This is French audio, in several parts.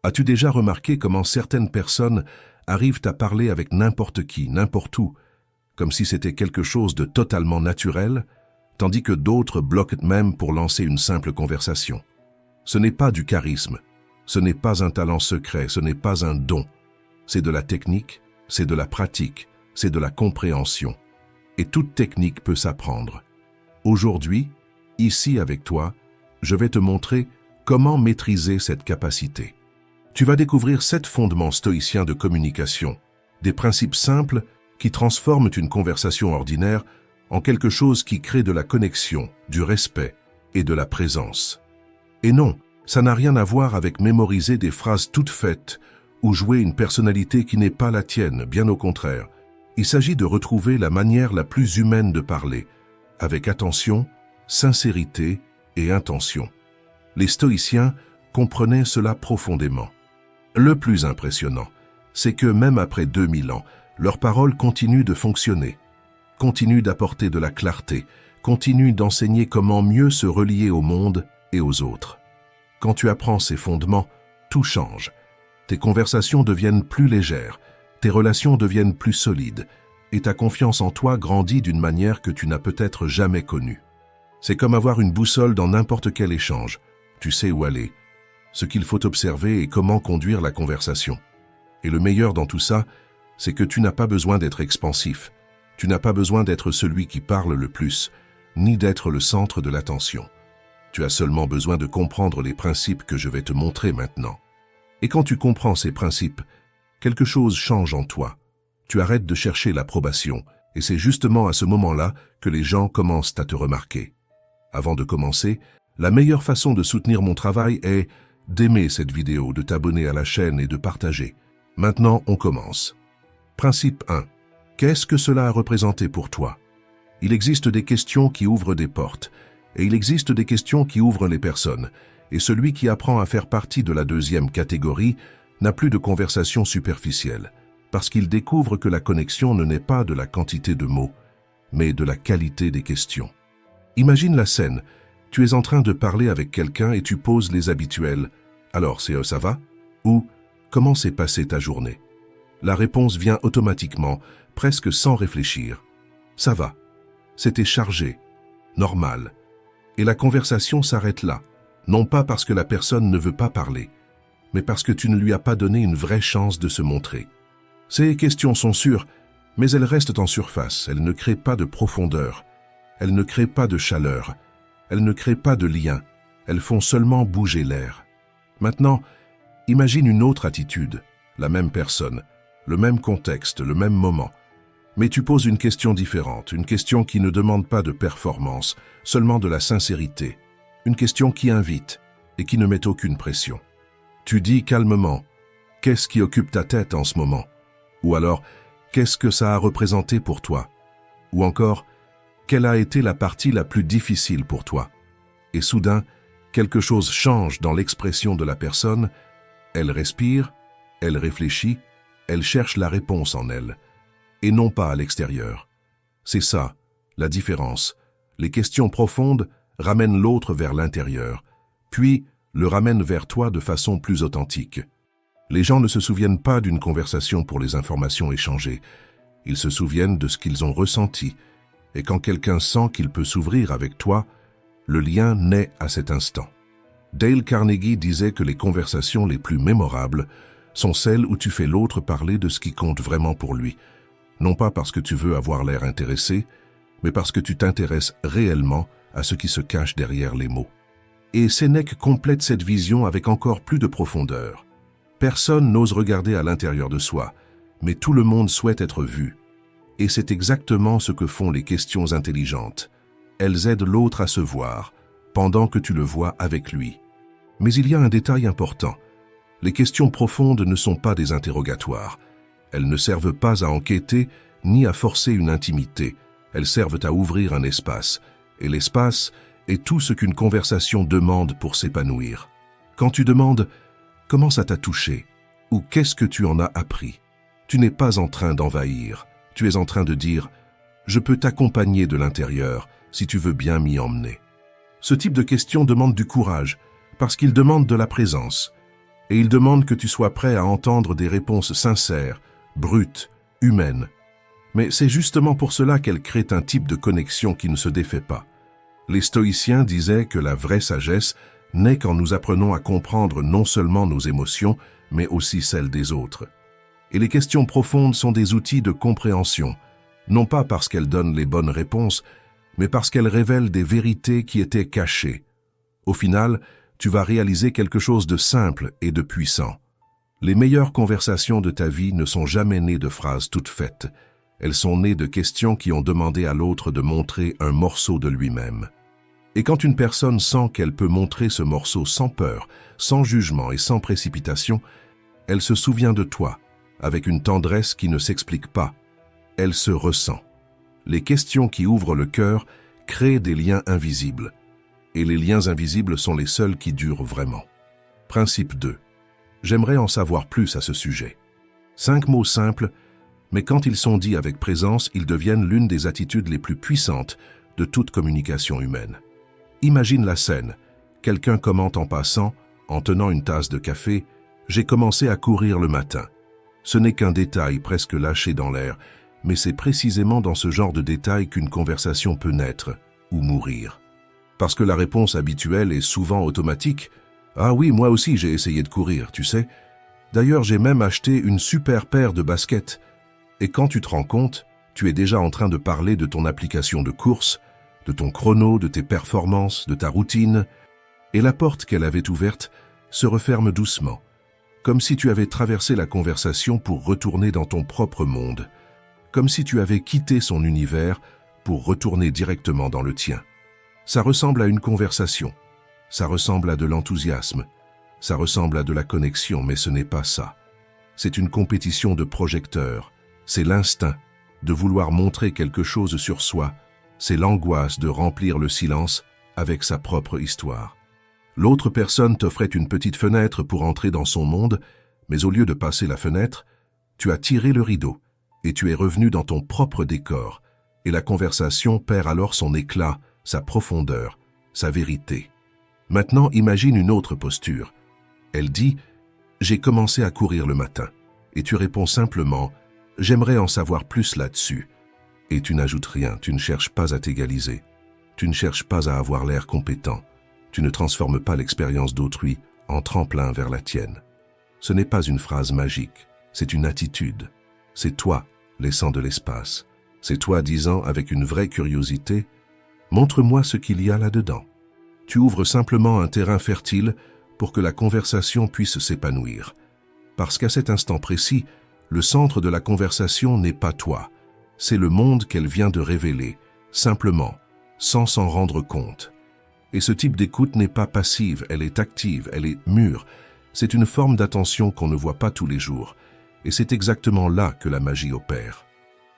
As-tu déjà remarqué comment certaines personnes arrivent à parler avec n'importe qui, n'importe où, comme si c'était quelque chose de totalement naturel, tandis que d'autres bloquent même pour lancer une simple conversation? Ce n'est pas du charisme, ce n'est pas un talent secret, ce n'est pas un don. C'est de la technique, c'est de la pratique, c'est de la compréhension. Et toute technique peut s'apprendre. Aujourd'hui, ici avec toi, je vais te montrer comment maîtriser cette capacité. Tu vas découvrir 7 fondements stoïciens de communication, des principes simples qui transforment une conversation ordinaire en quelque chose qui crée de la connexion, du respect et de la présence. Et non, ça n'a rien à voir avec mémoriser des phrases toutes faites ou jouer une personnalité qui n'est pas la tienne, bien au contraire. Il s'agit de retrouver la manière la plus humaine de parler, avec attention, sincérité et intention. Les stoïciens comprenaient cela profondément. Le plus impressionnant, c'est que même après 2000 ans, leurs paroles continuent de fonctionner, continuent d'apporter de la clarté, continuent d'enseigner comment mieux se relier au monde et aux autres. Quand tu apprends ces fondements, tout change. Tes conversations deviennent plus légères, tes relations deviennent plus solides, et ta confiance en toi grandit d'une manière que tu n'as peut-être jamais connue. C'est comme avoir une boussole dans n'importe quel échange. Tu sais où aller, ce qu'il faut observer et comment conduire la conversation. Et le meilleur dans tout ça, c'est que tu n'as pas besoin d'être expansif. Tu n'as pas besoin d'être celui qui parle le plus, ni d'être le centre de l'attention. Tu as seulement besoin de comprendre les principes que je vais te montrer maintenant. Et quand tu comprends ces principes, quelque chose change en toi. Tu arrêtes de chercher l'approbation, et c'est justement à ce moment-là que les gens commencent à te remarquer. Avant de commencer, la meilleure façon de soutenir mon travail est d'aimer cette vidéo, de t'abonner à la chaîne et de partager. Maintenant, on commence. Principe 1. Qu'est-ce que cela a représenté pour toi? Il existe des questions qui ouvrent des portes, et il existe des questions qui ouvrent les personnes, et celui qui apprend à faire partie de la deuxième catégorie n'a plus de conversation superficielle, parce qu'il découvre que la connexion ne naît pas de la quantité de mots, mais de la qualité des questions. Imagine la scène, tu es en train de parler avec quelqu'un et tu poses les habituels « Alors, ça va ?» ou « Comment s'est passée ta journée ?» La réponse vient automatiquement, presque sans réfléchir. « Ça va. C'était chargé. Normal. » Et la conversation s'arrête là, non pas parce que la personne ne veut pas parler, mais parce que tu ne lui as pas donné une vraie chance de se montrer. Ces questions sont sûres, mais elles restent en surface, elles ne créent pas de profondeur, elles ne créent pas de chaleur, elles ne créent pas de lien, elles font seulement bouger l'air. Maintenant, imagine une autre attitude, la même personne, le même contexte, le même moment. Mais tu poses une question différente, une question qui ne demande pas de performance, seulement de la sincérité, une question qui invite et qui ne met aucune pression. Tu dis calmement « Qu'est-ce qui occupe ta tête en ce moment ?» Ou alors « Qu'est-ce que ça a représenté pour toi ?» Ou encore « Quelle a été la partie la plus difficile pour toi ?» Et soudain, quelque chose change dans l'expression de la personne, elle respire, elle réfléchit, elle cherche la réponse en elle, et non pas à l'extérieur. C'est ça, la différence. Les questions profondes ramènent l'autre vers l'intérieur, puis le ramènent vers toi de façon plus authentique. Les gens ne se souviennent pas d'une conversation pour les informations échangées. Ils se souviennent de ce qu'ils ont ressenti, et quand quelqu'un sent qu'il peut s'ouvrir avec toi, le lien naît à cet instant. Dale Carnegie disait que les conversations les plus mémorables sont celles où tu fais l'autre parler de ce qui compte vraiment pour lui, non pas parce que tu veux avoir l'air intéressé, mais parce que tu t'intéresses réellement à ce qui se cache derrière les mots. Et Sénèque complète cette vision avec encore plus de profondeur. Personne n'ose regarder à l'intérieur de soi, mais tout le monde souhaite être vu. Et c'est exactement ce que font les questions intelligentes. Elles aident l'autre à se voir, pendant que tu le vois avec lui. Mais il y a un détail important. Les questions profondes ne sont pas des interrogatoires. Elles ne servent pas à enquêter ni à forcer une intimité. Elles servent à ouvrir un espace. Et l'espace est tout ce qu'une conversation demande pour s'épanouir. Quand tu demandes « Comment ça t'a touché ?» ou « Qu'est-ce que tu en as appris ?» Tu n'es pas en train d'envahir. Tu es en train de dire « Je peux t'accompagner de l'intérieur si tu veux bien m'y emmener. » Ce type de question demande du courage parce qu'il demande de la présence. et ils demandent que tu sois prêt à entendre des réponses sincères, brutes, humaines. Mais c'est justement pour cela qu'elles créent un type de connexion qui ne se défait pas. Les stoïciens disaient que la vraie sagesse naît quand nous apprenons à comprendre non seulement nos émotions, mais aussi celles des autres. Et les questions profondes sont des outils de compréhension, non pas parce qu'elles donnent les bonnes réponses, mais parce qu'elles révèlent des vérités qui étaient cachées. Au final, tu vas réaliser quelque chose de simple et de puissant. Les meilleures conversations de ta vie ne sont jamais nées de phrases toutes faites. Elles sont nées de questions qui ont demandé à l'autre de montrer un morceau de lui-même. Et quand une personne sent qu'elle peut montrer ce morceau sans peur, sans jugement et sans précipitation, elle se souvient de toi, avec une tendresse qui ne s'explique pas. Elle se ressent. Les questions qui ouvrent le cœur créent des liens invisibles. Et les liens invisibles sont les seuls qui durent vraiment. Principe 2. J'aimerais en savoir plus à ce sujet. 5 mots simples, mais quand ils sont dits avec présence, ils deviennent l'une des attitudes les plus puissantes de toute communication humaine. Imagine la scène. Quelqu'un commente en passant, en tenant une tasse de café, « J'ai commencé à courir le matin ». Ce n'est qu'un détail presque lâché dans l'air, mais c'est précisément dans ce genre de détail qu'une conversation peut naître ou mourir. Parce que la réponse habituelle est souvent automatique. « Ah oui, moi aussi j'ai essayé de courir, tu sais. D'ailleurs, j'ai même acheté une super paire de baskets. » Et quand tu te rends compte, tu es déjà en train de parler de ton application de course, de ton chrono, de tes performances, de ta routine, et la porte qu'elle avait ouverte se referme doucement, comme si tu avais traversé la conversation pour retourner dans ton propre monde, comme si tu avais quitté son univers pour retourner directement dans le tien. Ça ressemble à une conversation, ça ressemble à de l'enthousiasme, ça ressemble à de la connexion, mais ce n'est pas ça. C'est une compétition de projecteurs, c'est l'instinct de vouloir montrer quelque chose sur soi, c'est l'angoisse de remplir le silence avec sa propre histoire. L'autre personne t'offrait une petite fenêtre pour entrer dans son monde, mais au lieu de passer la fenêtre, tu as tiré le rideau et tu es revenu dans ton propre décor, et la conversation perd alors son éclat, sa profondeur, sa vérité. Maintenant, imagine une autre posture. Elle dit « J'ai commencé à courir le matin » et tu réponds simplement « J'aimerais en savoir plus là-dessus » et tu n'ajoutes rien, tu ne cherches pas à t'égaliser, tu ne cherches pas à avoir l'air compétent, tu ne transformes pas l'expérience d'autrui en tremplin vers la tienne. Ce n'est pas une phrase magique, c'est une attitude. C'est toi laissant de l'espace. C'est toi disant avec une vraie curiosité « Montre-moi ce qu'il y a là-dedans ». Tu ouvres simplement un terrain fertile pour que la conversation puisse s'épanouir. Parce qu'à cet instant précis, le centre de la conversation n'est pas toi. C'est le monde qu'elle vient de révéler, simplement, sans s'en rendre compte. Et ce type d'écoute n'est pas passive, elle est active, elle est mûre. C'est une forme d'attention qu'on ne voit pas tous les jours. Et c'est exactement là que la magie opère.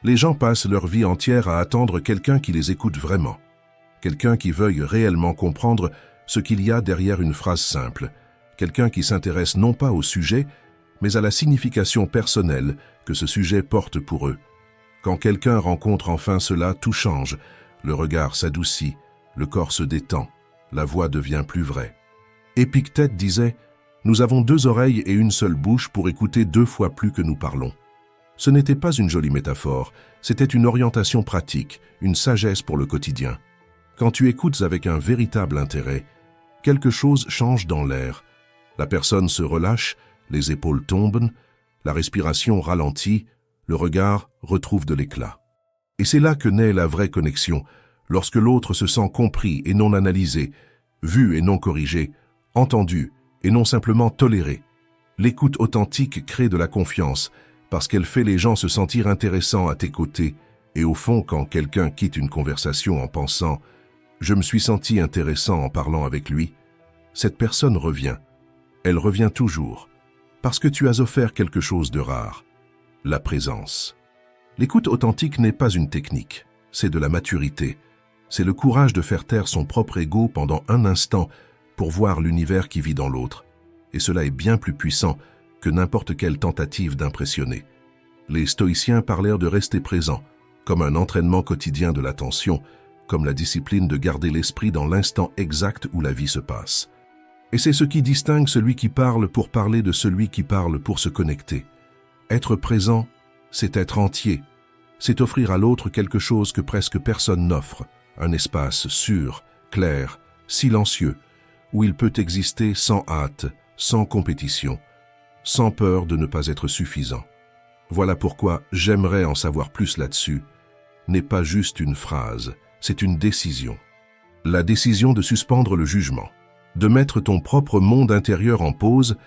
Les gens passent leur vie entière à attendre quelqu'un qui les écoute vraiment. Quelqu'un qui veuille réellement comprendre ce qu'il y a derrière une phrase simple. Quelqu'un qui s'intéresse non pas au sujet, mais à la signification personnelle que ce sujet porte pour eux. Quand quelqu'un rencontre enfin cela, tout change. Le regard s'adoucit, le corps se détend, la voix devient plus vraie. Épictète disait « Nous avons 2 oreilles et une seule bouche pour écouter 2 fois plus que nous parlons ». Ce n'était pas une jolie métaphore, c'était une orientation pratique, une sagesse pour le quotidien. Quand tu écoutes avec un véritable intérêt, quelque chose change dans l'air. La personne se relâche, les épaules tombent, la respiration ralentit, le regard retrouve de l'éclat. Et c'est là que naît la vraie connexion, lorsque l'autre se sent compris et non analysé, vu et non corrigé, entendu et non simplement toléré. L'écoute authentique crée de la confiance, parce qu'elle fait les gens se sentir intéressants à tes côtés, et au fond, quand quelqu'un quitte une conversation en pensant « Je me suis senti intéressant en parlant avec lui », cette personne revient. Elle revient toujours, parce que tu as offert quelque chose de rare. La présence. L'écoute authentique n'est pas une technique, c'est de la maturité. C'est le courage de faire taire son propre ego pendant un instant pour voir l'univers qui vit dans l'autre. Et cela est bien plus puissant que n'importe quelle tentative d'impressionner. Les stoïciens parlèrent de rester présent, comme un entraînement quotidien de l'attention, comme la discipline de garder l'esprit dans l'instant exact où la vie se passe. Et c'est ce qui distingue celui qui parle pour parler de celui qui parle pour se connecter. Être présent, c'est être entier. C'est offrir à l'autre quelque chose que presque personne n'offre, un espace sûr, clair, silencieux, où il peut exister sans hâte, sans compétition, sans peur de ne pas être suffisant. Voilà pourquoi j'aimerais en savoir plus là-dessus. N'est pas juste une phrase, c'est une décision. La décision de suspendre le jugement, de mettre ton propre monde intérieur en pause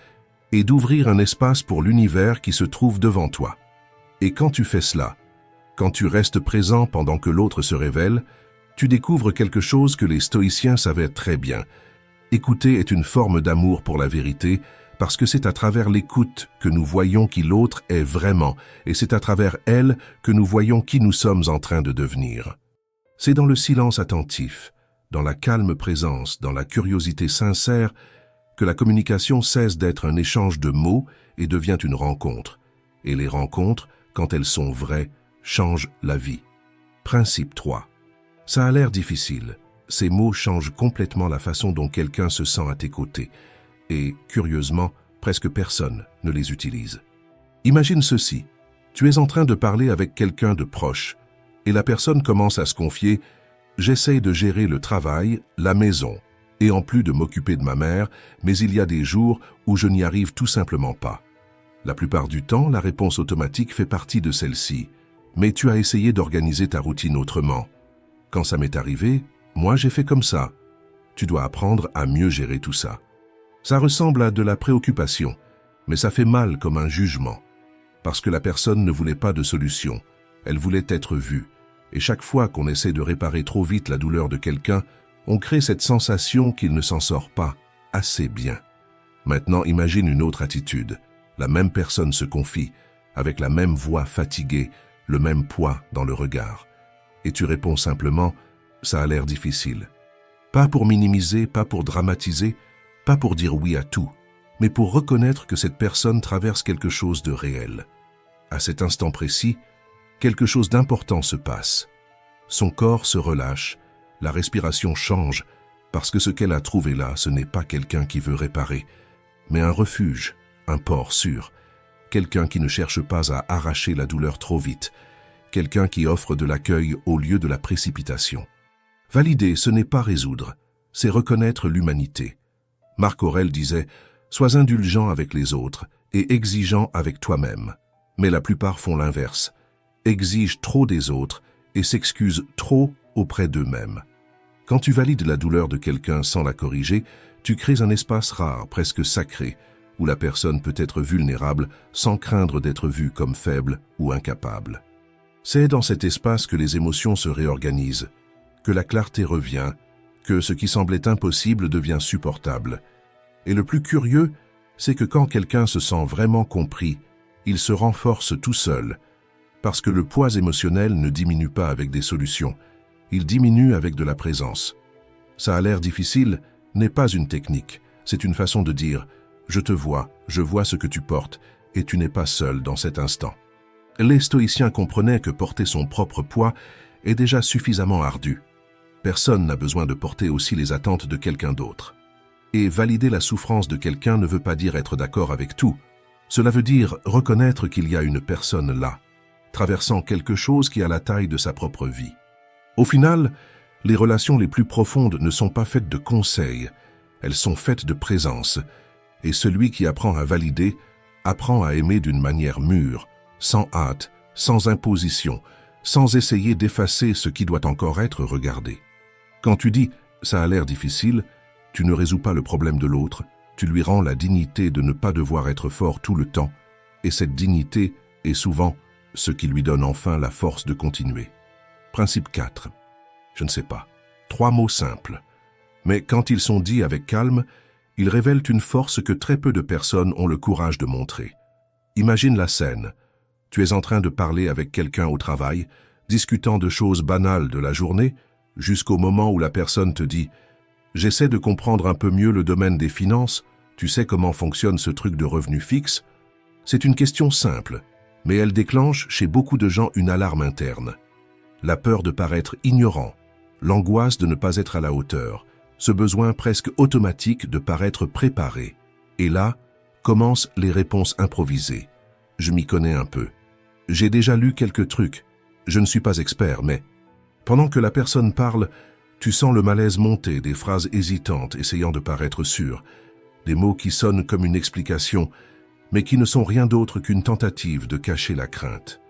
et d'ouvrir un espace pour l'univers qui se trouve devant toi. Et quand tu fais cela, quand tu restes présent pendant que l'autre se révèle, tu découvres quelque chose que les stoïciens savaient très bien. Écouter est une forme d'amour pour la vérité, parce que c'est à travers l'écoute que nous voyons qui l'autre est vraiment, et c'est à travers elle que nous voyons qui nous sommes en train de devenir. C'est dans le silence attentif, dans la calme présence, dans la curiosité sincère, que la communication cesse d'être un échange de mots et devient une rencontre. Et les rencontres, quand elles sont vraies, changent la vie. Principe 3. Ça a l'air difficile. Ces mots changent complètement la façon dont quelqu'un se sent à tes côtés. Et, curieusement, presque personne ne les utilise. Imagine ceci. Tu es en train de parler avec quelqu'un de proche, et la personne commence à se confier « J'essaye de gérer le travail, la maison, et en plus de m'occuper de ma mère, mais il y a des jours où je n'y arrive tout simplement pas. » La plupart du temps, la réponse automatique fait partie de celle-ci. « Mais tu as essayé d'organiser ta routine autrement. Quand ça m'est arrivé, moi j'ai fait comme ça. Tu dois apprendre à mieux gérer tout ça. » Ça ressemble à de la préoccupation, mais ça fait mal comme un jugement. Parce que la personne ne voulait pas de solution, elle voulait être vue. Et chaque fois qu'on essaie de réparer trop vite la douleur de quelqu'un, on crée cette sensation qu'il ne s'en sort pas assez bien. Maintenant, imagine une autre attitude. La même personne se confie, avec la même voix fatiguée, le même poids dans le regard. Et tu réponds simplement « ça a l'air difficile ». Pas pour minimiser, pas pour dramatiser, pas pour dire oui à tout, mais pour reconnaître que cette personne traverse quelque chose de réel. À cet instant précis, quelque chose d'important se passe. Son corps se relâche, la respiration change, parce que ce qu'elle a trouvé là, ce n'est pas quelqu'un qui veut réparer, mais un refuge, un port sûr, quelqu'un qui ne cherche pas à arracher la douleur trop vite, quelqu'un qui offre de l'accueil au lieu de la précipitation. Valider, ce n'est pas résoudre, c'est reconnaître l'humanité. Marc Aurèle disait « Sois indulgent avec les autres et exigeant avec toi-même ». Mais la plupart font l'inverse, exigent trop des autres et s'excusent trop auprès d'eux-mêmes. Quand tu valides la douleur de quelqu'un sans la corriger, tu crées un espace rare, presque sacré, où la personne peut être vulnérable sans craindre d'être vue comme faible ou incapable. C'est dans cet espace que les émotions se réorganisent, que la clarté revient, que ce qui semblait impossible devient supportable. Et le plus curieux, c'est que quand quelqu'un se sent vraiment compris, il se renforce tout seul, parce que le poids émotionnel ne diminue pas avec des solutions, il diminue avec de la présence. Ça a l'air difficile, n'est pas une technique, c'est une façon de dire « je te vois, je vois ce que tu portes, et tu n'es pas seul dans cet instant ». Les stoïciens comprenaient que porter son propre poids est déjà suffisamment ardu. Personne n'a besoin de porter aussi les attentes de quelqu'un d'autre. Et valider la souffrance de quelqu'un ne veut pas dire être d'accord avec tout. Cela veut dire reconnaître qu'il y a une personne là, traversant quelque chose qui a la taille de sa propre vie. Au final, les relations les plus profondes ne sont pas faites de conseils, elles sont faites de présence. Et celui qui apprend à valider, apprend à aimer d'une manière mûre, sans hâte, sans imposition, sans essayer d'effacer ce qui doit encore être regardé. Quand tu dis « ça a l'air difficile », tu ne résous pas le problème de l'autre, tu lui rends la dignité de ne pas devoir être fort tout le temps, et cette dignité est souvent ce qui lui donne enfin la force de continuer. Principe 4. Je ne sais pas. 3 mots simples. Mais quand ils sont dits avec calme, ils révèlent une force que très peu de personnes ont le courage de montrer. Imagine la scène. Tu es en train de parler avec quelqu'un au travail, discutant de choses banales de la journée, jusqu'au moment où la personne te dit « J'essaie de comprendre un peu mieux le domaine des finances, tu sais comment fonctionne ce truc de revenu fixe ?» C'est une question simple, mais elle déclenche chez beaucoup de gens une alarme interne. La peur de paraître ignorant, l'angoisse de ne pas être à la hauteur, ce besoin presque automatique de paraître préparé. Et là, commencent les réponses improvisées. Je m'y connais un peu. J'ai déjà lu quelques trucs. Je ne suis pas expert, mais pendant que la personne parle, tu sens le malaise monter, des phrases hésitantes, essayant de paraître sûres, des mots qui sonnent comme une explication, mais qui ne sont rien d'autre qu'une tentative de cacher la crainte.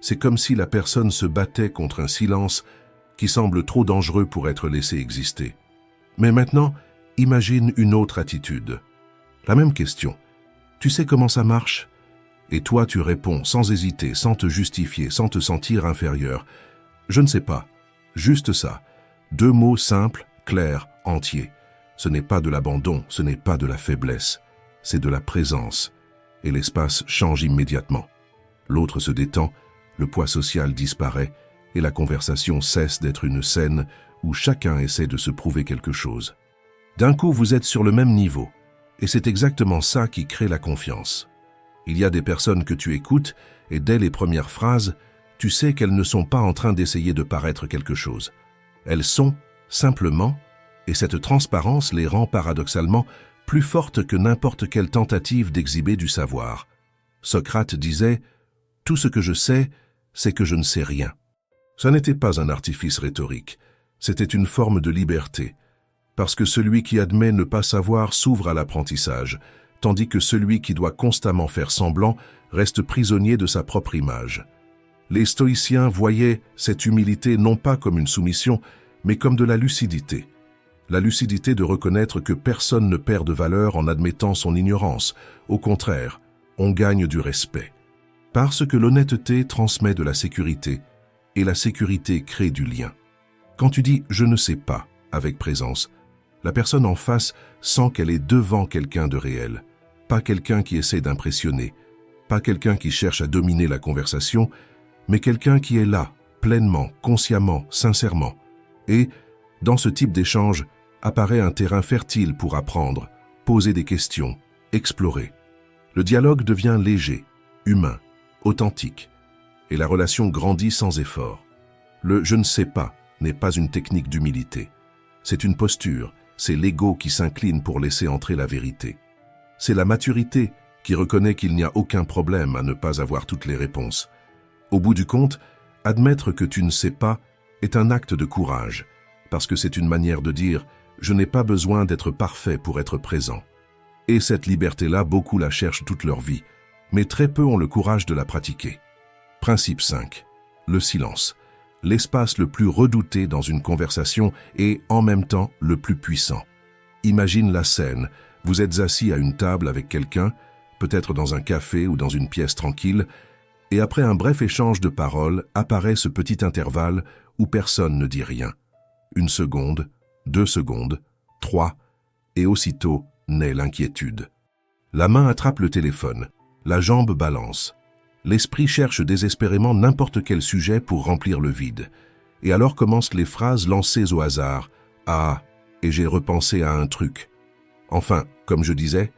C'est comme si la personne se battait contre un silence qui semble trop dangereux pour être laissé exister. Mais maintenant, imagine une autre attitude. La même question. Tu sais comment ça marche? Et toi, tu réponds sans hésiter, sans te justifier, sans te sentir inférieur. Je ne sais pas. Juste ça. 2 mots simples, clairs, entiers. Ce n'est pas de l'abandon, ce n'est pas de la faiblesse. C'est de la présence. Et l'espace change immédiatement. L'autre se détend, le poids social disparaît, et la conversation cesse d'être une scène où chacun essaie de se prouver quelque chose. D'un coup, vous êtes sur le même niveau, et c'est exactement ça qui crée la confiance. Il y a des personnes que tu écoutes, et dès les premières phrases, tu sais qu'elles ne sont pas en train d'essayer de paraître quelque chose. Elles sont, simplement, et cette transparence les rend paradoxalement plus fortes que n'importe quelle tentative d'exhiber du savoir. Socrate disait « Tout ce que je sais, c'est que je ne sais rien ». Ça n'était pas un artifice rhétorique, c'était une forme de liberté, parce que celui qui admet ne pas savoir s'ouvre à l'apprentissage, tandis que celui qui doit constamment faire semblant reste prisonnier de sa propre image. Les stoïciens voyaient cette humilité non pas comme une soumission, mais comme de la lucidité. La lucidité de reconnaître que personne ne perd de valeur en admettant son ignorance. Au contraire, on gagne du respect. Parce que l'honnêteté transmet de la sécurité, et la sécurité crée du lien. Quand tu dis « je ne sais pas » avec présence, la personne en face sent qu'elle est devant quelqu'un de réel, pas quelqu'un qui essaie d'impressionner, pas quelqu'un qui cherche à dominer la conversation, mais quelqu'un qui est là, pleinement, consciemment, sincèrement. Et, dans ce type d'échange, apparaît un terrain fertile pour apprendre, poser des questions, explorer. Le dialogue devient léger, humain, authentique, et la relation grandit sans effort. Le « je ne sais pas » n'est pas une technique d'humilité. C'est une posture, c'est l'ego qui s'incline pour laisser entrer la vérité. C'est la maturité qui reconnaît qu'il n'y a aucun problème à ne pas avoir toutes les réponses. Au bout du compte, admettre que tu ne sais pas est un acte de courage, parce que c'est une manière de dire « je n'ai pas besoin d'être parfait pour être présent ». Et cette liberté-là, beaucoup la cherchent toute leur vie, mais très peu ont le courage de la pratiquer. Principe 5. Le silence. L'espace le plus redouté dans une conversation et, en même temps, le plus puissant. Imagine la scène. Vous êtes assis à une table avec quelqu'un, peut-être dans un café ou dans une pièce tranquille, et après un bref échange de paroles, apparaît ce petit intervalle où personne ne dit rien. 1 seconde, 2 secondes, 3, et aussitôt naît l'inquiétude. La main attrape le téléphone, la jambe balance. L'esprit cherche désespérément n'importe quel sujet pour remplir le vide. Et alors commencent les phrases lancées au hasard. « Ah, et j'ai repensé à un truc. » Enfin, comme je disais,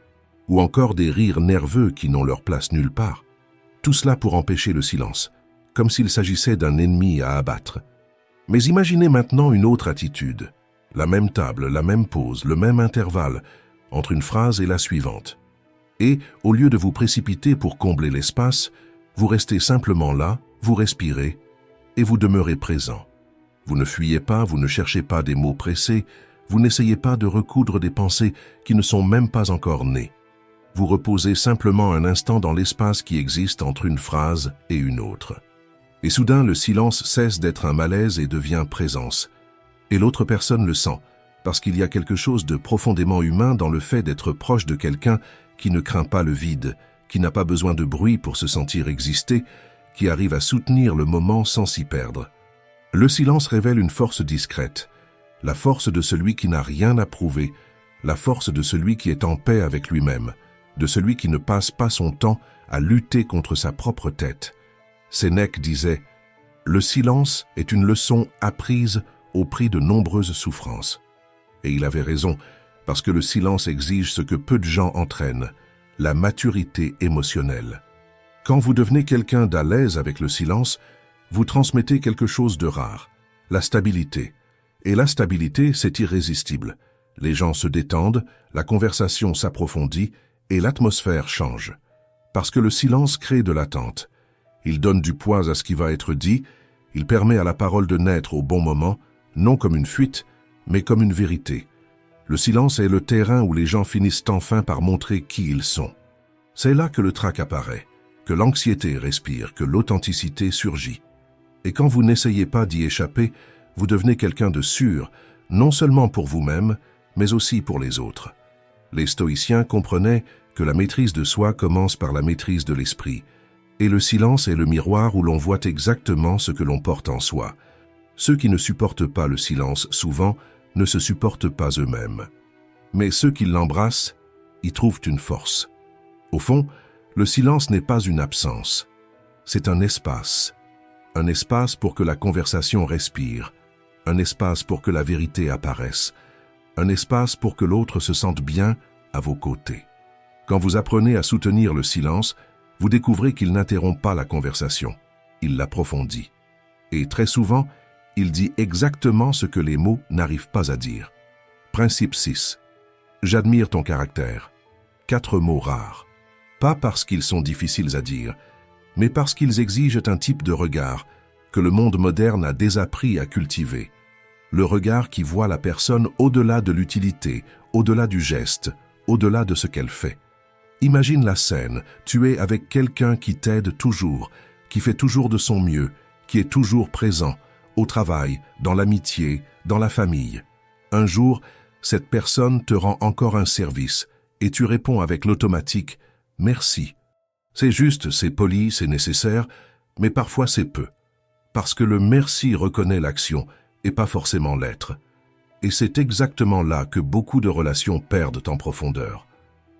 ou encore des rires nerveux qui n'ont leur place nulle part. Tout cela pour empêcher le silence, comme s'il s'agissait d'un ennemi à abattre. Mais imaginez maintenant une autre attitude. La même table, la même pause, le même intervalle entre une phrase et la suivante. Et, au lieu de vous précipiter pour combler l'espace, vous restez simplement là, vous respirez, et vous demeurez présent. Vous ne fuyez pas, vous ne cherchez pas des mots pressés, vous n'essayez pas de recoudre des pensées qui ne sont même pas encore nées. Vous reposez simplement un instant dans l'espace qui existe entre une phrase et une autre. Et soudain, le silence cesse d'être un malaise et devient présence. Et l'autre personne le sent, parce qu'il y a quelque chose de profondément humain dans le fait d'être proche de quelqu'un qui ne craint pas le vide, qui n'a pas besoin de bruit pour se sentir exister, qui arrive à soutenir le moment sans s'y perdre. Le silence révèle une force discrète, la force de celui qui n'a rien à prouver, la force de celui qui est en paix avec lui-même, de celui qui ne passe pas son temps à lutter contre sa propre tête. Sénèque disait « Le silence est une leçon apprise au prix de nombreuses souffrances. » Et il avait raison, parce que le silence exige ce que peu de gens entraînent, la maturité émotionnelle. Quand vous devenez quelqu'un d'à l'aise avec le silence, vous transmettez quelque chose de rare, la stabilité. Et la stabilité, c'est irrésistible. Les gens se détendent, la conversation s'approfondit et l'atmosphère change. Parce que le silence crée de l'attente. Il donne du poids à ce qui va être dit, il permet à la parole de naître au bon moment, non comme une fuite, mais comme une vérité. Le silence est le terrain où les gens finissent enfin par montrer qui ils sont. C'est là que le trac apparaît, que l'anxiété respire, que l'authenticité surgit. Et quand vous n'essayez pas d'y échapper, vous devenez quelqu'un de sûr, non seulement pour vous-même, mais aussi pour les autres. Les stoïciens comprenaient que la maîtrise de soi commence par la maîtrise de l'esprit, et le silence est le miroir où l'on voit exactement ce que l'on porte en soi. Ceux qui ne supportent pas le silence, souvent, ne se supportent pas eux-mêmes. Mais ceux qui l'embrassent y trouvent une force. Au fond, le silence n'est pas une absence, c'est un espace. Un espace pour que la conversation respire, un espace pour que la vérité apparaisse, un espace pour que l'autre se sente bien à vos côtés. Quand vous apprenez à soutenir le silence, vous découvrez qu'il n'interrompt pas la conversation, il l'approfondit. Et très souvent, il dit exactement ce que les mots n'arrivent pas à dire. Principe 6. J'admire ton caractère. 4 mots rares. Pas parce qu'ils sont difficiles à dire, mais parce qu'ils exigent un type de regard que le monde moderne a désappris à cultiver. Le regard qui voit la personne au-delà de l'utilité, au-delà du geste, au-delà de ce qu'elle fait. Imagine la scène, tu es avec quelqu'un qui t'aide toujours, qui fait toujours de son mieux, qui est toujours présent, au travail, dans l'amitié, dans la famille. Un jour, cette personne te rend encore un service et tu réponds avec l'automatique « merci ». C'est juste, c'est poli, c'est nécessaire, mais parfois c'est peu. Parce que le merci reconnaît l'action et pas forcément l'être. Et c'est exactement là que beaucoup de relations perdent en profondeur.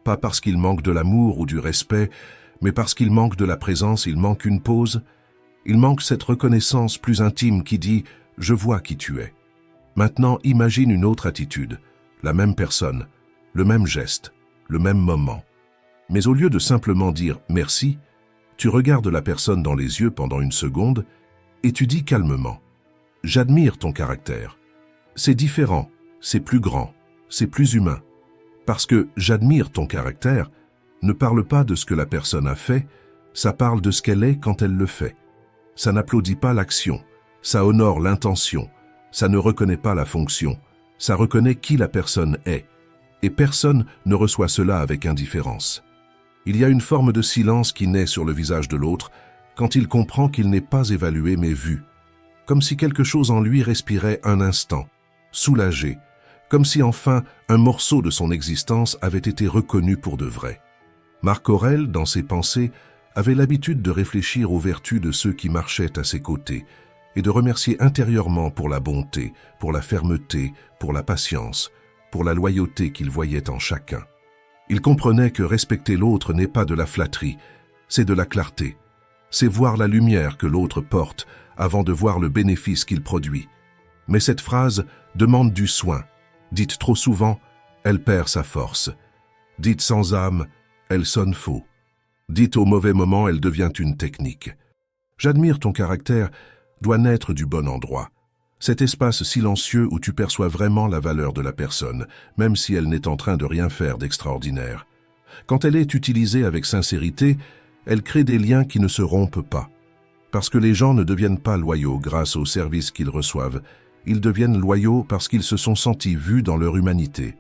Pas parce qu'il manque de l'amour ou du respect, mais parce qu'il manque de la présence, il manque une pause. Il manque cette reconnaissance plus intime qui dit « je vois qui tu es ». Maintenant, imagine une autre attitude, la même personne, le même geste, le même moment. Mais au lieu de simplement dire « merci », tu regardes la personne dans les yeux pendant une seconde et tu dis calmement « j'admire ton caractère ». C'est différent, c'est plus grand, c'est plus humain. Parce que « j'admire ton caractère » ne parle pas de ce que la personne a fait, ça parle de ce qu'elle est quand elle le fait. Ça n'applaudit pas l'action, ça honore l'intention, ça ne reconnaît pas la fonction, ça reconnaît qui la personne est. Et personne ne reçoit cela avec indifférence. Il y a une forme de silence qui naît sur le visage de l'autre quand il comprend qu'il n'est pas évalué mais vu. Comme si quelque chose en lui respirait un instant, soulagé, comme si enfin un morceau de son existence avait été reconnu pour de vrai. Marc Aurèle, dans ses pensées, avait l'habitude de réfléchir aux vertus de ceux qui marchaient à ses côtés et de remercier intérieurement pour la bonté, pour la fermeté, pour la patience, pour la loyauté qu'il voyait en chacun. Il comprenait que respecter l'autre n'est pas de la flatterie, c'est de la clarté. C'est voir la lumière que l'autre porte avant de voir le bénéfice qu'il produit. Mais cette phrase demande du soin. Dite trop souvent, elle perd sa force. Dite sans âme, elle sonne faux. Dite au mauvais moment, elle devient une technique. J'admire ton caractère doit naître du bon endroit. Cet espace silencieux où tu perçois vraiment la valeur de la personne, même si elle n'est en train de rien faire d'extraordinaire. Quand elle est utilisée avec sincérité, elle crée des liens qui ne se rompent pas. Parce que les gens ne deviennent pas loyaux grâce aux services qu'ils reçoivent, ils deviennent loyaux parce qu'ils se sont sentis vus dans leur humanité.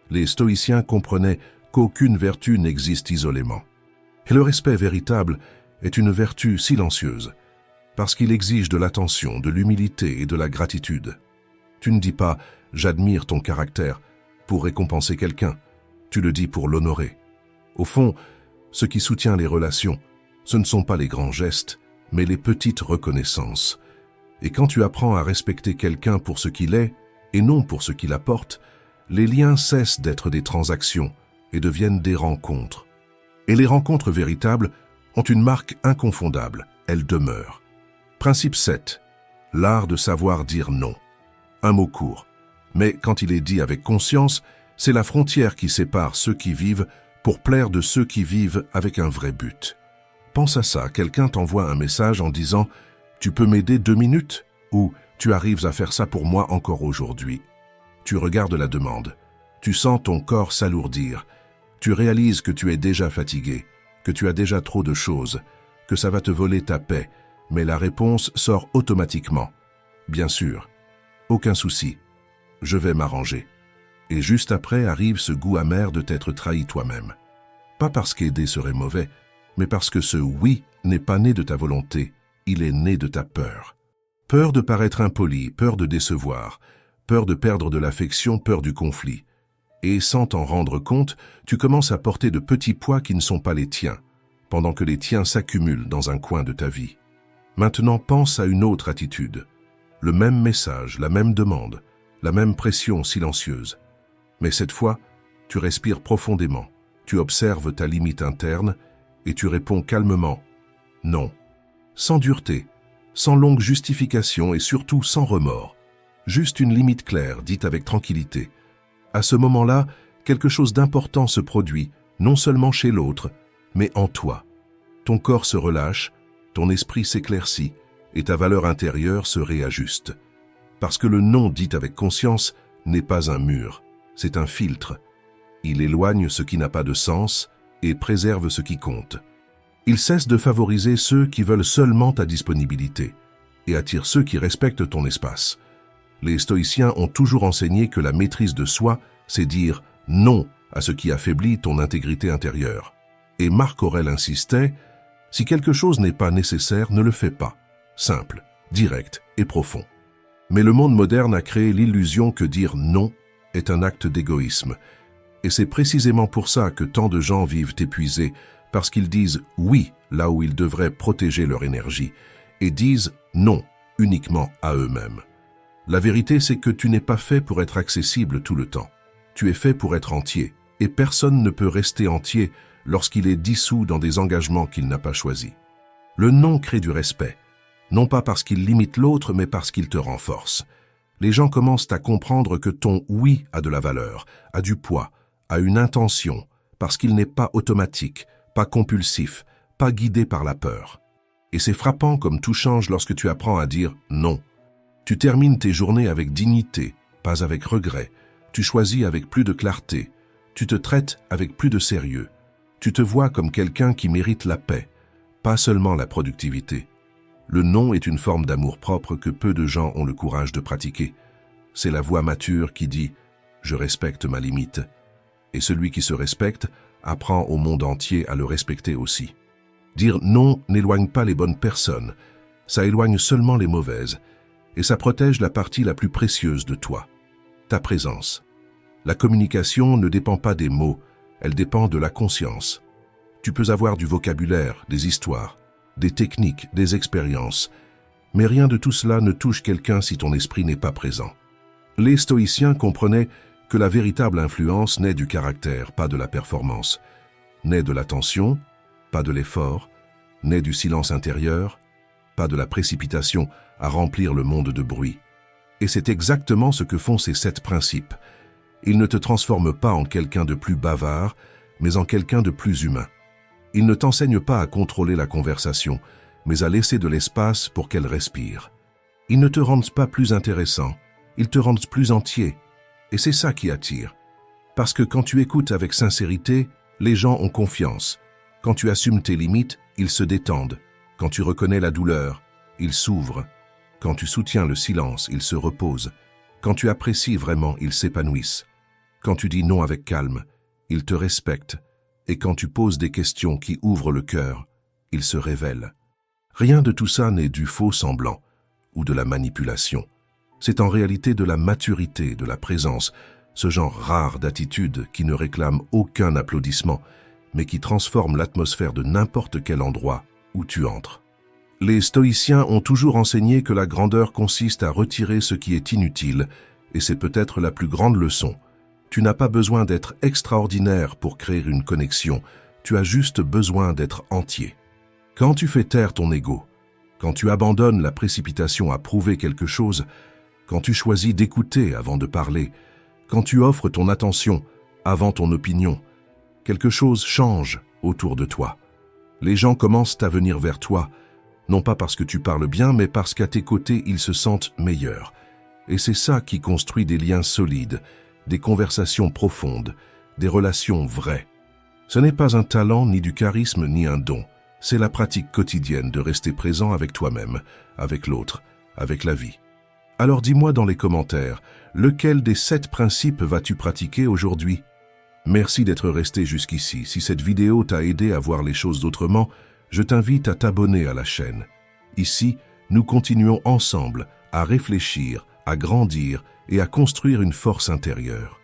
Les stoïciens comprenaient qu'aucune vertu n'existe isolément. Et le respect véritable est une vertu silencieuse, parce qu'il exige de l'attention, de l'humilité et de la gratitude. Tu ne dis pas « j'admire ton caractère » pour récompenser quelqu'un, tu le dis pour l'honorer. Au fond, ce qui soutient les relations, ce ne sont pas les grands gestes, mais les petites reconnaissances. Et quand tu apprends à respecter quelqu'un pour ce qu'il est, et non pour ce qu'il apporte, les liens cessent d'être des transactions et deviennent des rencontres. Et les rencontres véritables ont une marque inconfondable, elles demeurent. Principe 7. L'art de savoir dire non. Un mot court. Mais quand il est dit avec conscience, c'est la frontière qui sépare ceux qui vivent pour plaire de ceux qui vivent avec un vrai but. Pense à ça, quelqu'un t'envoie un message en disant « Tu peux m'aider 2 minutes » ou « Tu arrives à faire ça pour moi encore aujourd'hui ». Tu regardes la demande. Tu sens ton corps s'alourdir. Tu réalises que tu es déjà fatigué, que tu as déjà trop de choses, que ça va te voler ta paix, mais la réponse sort automatiquement. Bien sûr, aucun souci, je vais m'arranger. Et juste après arrive ce goût amer de t'être trahi toi-même. Pas parce qu'aider serait mauvais, mais parce que ce oui n'est pas né de ta volonté, il est né de ta peur. Peur de paraître impoli, peur de décevoir, peur de perdre de l'affection, peur du conflit. Et sans t'en rendre compte, tu commences à porter de petits poids qui ne sont pas les tiens, pendant que les tiens s'accumulent dans un coin de ta vie. Maintenant, pense à une autre attitude. Le même message, la même demande, la même pression silencieuse. Mais cette fois, tu respires profondément, tu observes ta limite interne et tu réponds calmement « non », sans dureté, sans longue justification et surtout sans remords. Juste une limite claire, dite avec tranquillité. À ce moment-là, quelque chose d'important se produit, non seulement chez l'autre, mais en toi. Ton corps se relâche, ton esprit s'éclaircit et ta valeur intérieure se réajuste. Parce que le non dit avec conscience n'est pas un mur, c'est un filtre. Il éloigne ce qui n'a pas de sens et préserve ce qui compte. Il cesse de favoriser ceux qui veulent seulement ta disponibilité et attire ceux qui respectent ton espace. Les stoïciens ont toujours enseigné que la maîtrise de soi, c'est dire non à ce qui affaiblit ton intégrité intérieure. Et Marc Aurèle insistait, si quelque chose n'est pas nécessaire, ne le fais pas. Simple, direct et profond. Mais le monde moderne a créé l'illusion que dire non est un acte d'égoïsme. Et c'est précisément pour ça que tant de gens vivent épuisés, parce qu'ils disent oui là où ils devraient protéger leur énergie, et disent non uniquement à eux-mêmes. La vérité, c'est que tu n'es pas fait pour être accessible tout le temps. Tu es fait pour être entier, et personne ne peut rester entier lorsqu'il est dissous dans des engagements qu'il n'a pas choisis. Le non crée du respect, non pas parce qu'il limite l'autre, mais parce qu'il te renforce. Les gens commencent à comprendre que ton oui a de la valeur, a du poids, a une intention, parce qu'il n'est pas automatique, pas compulsif, pas guidé par la peur. Et c'est frappant comme tout change lorsque tu apprends à dire non. Tu termines tes journées avec dignité, pas avec regret. Tu choisis avec plus de clarté. Tu te traites avec plus de sérieux. Tu te vois comme quelqu'un qui mérite la paix, pas seulement la productivité. Le non est une forme d'amour-propre que peu de gens ont le courage de pratiquer. C'est la voix mature qui dit « je respecte ma limite ». Et celui qui se respecte apprend au monde entier à le respecter aussi. Dire non n'éloigne pas les bonnes personnes, ça éloigne seulement les mauvaises. Et ça protège la partie la plus précieuse de toi, ta présence. La communication ne dépend pas des mots, elle dépend de la conscience. Tu peux avoir du vocabulaire, des histoires, des techniques, des expériences, mais rien de tout cela ne touche quelqu'un si ton esprit n'est pas présent. Les stoïciens comprenaient que la véritable influence naît du caractère, pas de la performance, naît de l'attention, pas de l'effort, naît du silence intérieur, pas de la précipitation à remplir le monde de bruit. Et c'est exactement ce que font ces 7 principes. Ils ne te transforment pas en quelqu'un de plus bavard, mais en quelqu'un de plus humain. Ils ne t'enseignent pas à contrôler la conversation, mais à laisser de l'espace pour qu'elle respire. Ils ne te rendent pas plus intéressant, ils te rendent plus entier. Et c'est ça qui attire. Parce que quand tu écoutes avec sincérité, les gens ont confiance. Quand tu assumes tes limites, ils se détendent. Quand tu reconnais la douleur, ils s'ouvrent. Quand tu soutiens le silence, ils se reposent. Quand tu apprécies vraiment, ils s'épanouissent. Quand tu dis non avec calme, ils te respectent. Et quand tu poses des questions qui ouvrent le cœur, ils se révèlent. Rien de tout ça n'est du faux semblant ou de la manipulation. C'est en réalité de la maturité, de la présence, ce genre rare d'attitude qui ne réclame aucun applaudissement, mais qui transforme l'atmosphère de n'importe quel endroit où tu entres. Les stoïciens ont toujours enseigné que la grandeur consiste à retirer ce qui est inutile, et c'est peut-être la plus grande leçon. Tu n'as pas besoin d'être extraordinaire pour créer une connexion, tu as juste besoin d'être entier. Quand tu fais taire ton ego, quand tu abandonnes la précipitation à prouver quelque chose, quand tu choisis d'écouter avant de parler, quand tu offres ton attention avant ton opinion, quelque chose change autour de toi. Les gens commencent à venir vers toi, non pas parce que tu parles bien, mais parce qu'à tes côtés, ils se sentent meilleurs. Et c'est ça qui construit des liens solides, des conversations profondes, des relations vraies. Ce n'est pas un talent, ni du charisme, ni un don. C'est la pratique quotidienne de rester présent avec toi-même, avec l'autre, avec la vie. Alors dis-moi dans les commentaires, lequel des 7 principes vas-tu pratiquer aujourd'hui? Merci d'être resté jusqu'ici. Si cette vidéo t'a aidé à voir les choses autrement, je t'invite à t'abonner à la chaîne. Ici, nous continuons ensemble à réfléchir, à grandir et à construire une force intérieure.